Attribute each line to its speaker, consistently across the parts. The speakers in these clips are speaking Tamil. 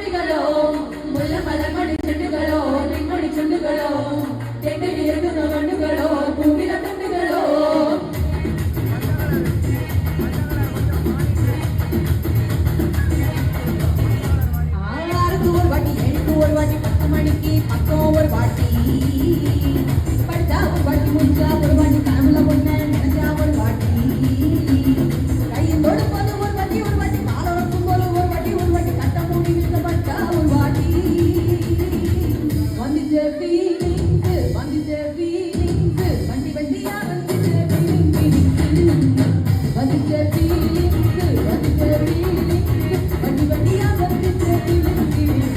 Speaker 1: தும்பிகளோ முள்ள மலர்மணி செண்டுகளோ நின்மணி செண்டுகளோ தென்னில் இருக்கிற வண்டுகளோ பூவில துண்டுகளோ ஆறுக்கு ஒரு வாட்டி எழுக்கு ஒரு வாட்டி 10 மணிக்கு பக்கம் ஒரு வாட்டி படிச்சா ஒரு வாட்டி முடிச்சா ஒரு வாட்டி கனவுல பொண்ணு நினைச்சா ஒரு வாட்டி கையில் தொடுப்பது ஒரு வாட்டி கால உறக்கும் போது ஒரு வாட்டி கட்ட மூடி விழுந்தப்பட்டா ஒரு வாட்டி வந்துச்சே ஃபீலிங்ஸ் வண்டி வண்டியா வந்துச்சே ஃபீலிங்ஸ் வந்துச்சே ஃபீலிங்ஸ் வண்டி வண்டியா வந்துச்சே ஃபீலிங்ஸ்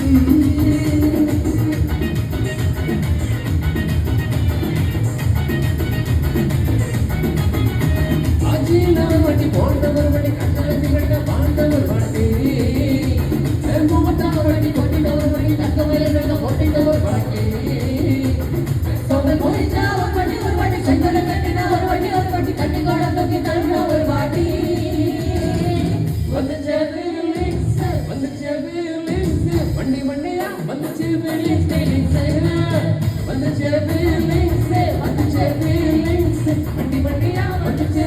Speaker 1: வண்டி போட்டவர் வண்டி கட்டளை கட்ட வாழ்ந்தவர் வண்டி மூவத்தவர் வண்டி கொட்டிட்டவர் வண்டி தக்க வயல கொட்டிட்டவர் வண்டி முடிச்சா ஒரு வாட்டி செங்கலை கட்டினா ஒரு வாட்டி கட்டி கோட தூக்கி தழுவின ஒரு வாட்டி வந்துச்சே வண்டி வண்டியா வந்துச்சே வந்துச்சே வண்டி வண்டியா வந்துச்சே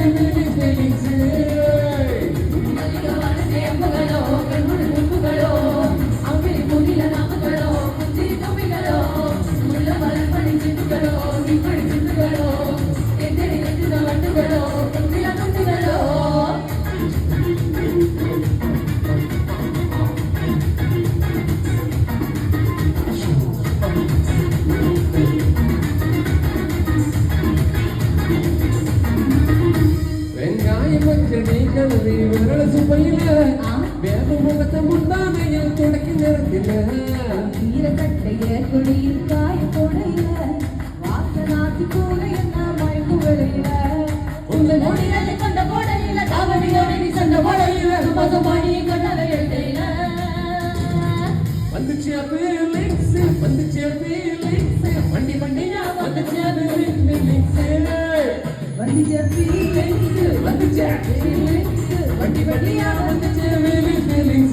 Speaker 1: வேகமுகத்தை முந்தானையில் தொடக்கி நிறத்தில ஈரக்கட்டைய கொடியில் காய போடையில வாசனாத்தி கூட என்ன மயக்கு விளையில உங்கள் மொழிகளை கொண்ட போடையில தாவடியோடு நீ சொன்ன போடையில மதமாடி கண்ணலை எழுதையில வந்துச்சு ஃபீலிங்ஸ் வண்டி வண்டியா வந்துச்சு வண்டி வண்டியா வந்துச்சு ஃபீலிங்ஸ்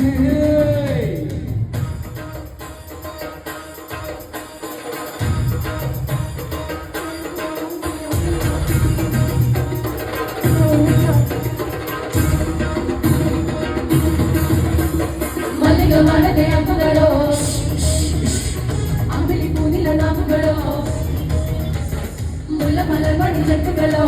Speaker 1: மல்லிக மலரே அம்புகளோ அம்பிளி பூனில நாம்புகளோ முள்ள மலர் மணி செட்டுகளோ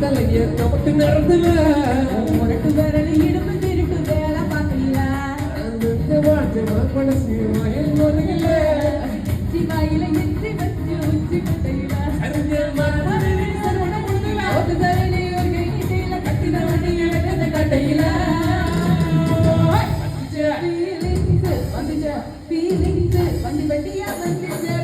Speaker 1: தலைய கபட்டு நடந்துல முரட்டு விரலி இடுப்பு திருட்டு வேலை பார்க்கல வாழ்க்கை மனசு வயல் நொறுங்கல சிவாயில எச்சி வச்சு உச்சி கட்டையில கட்டின வண்டி கட்டையில வந்துச்சே ஃபீலிங்ஸ் வண்டி வண்டியா வந்துச்சே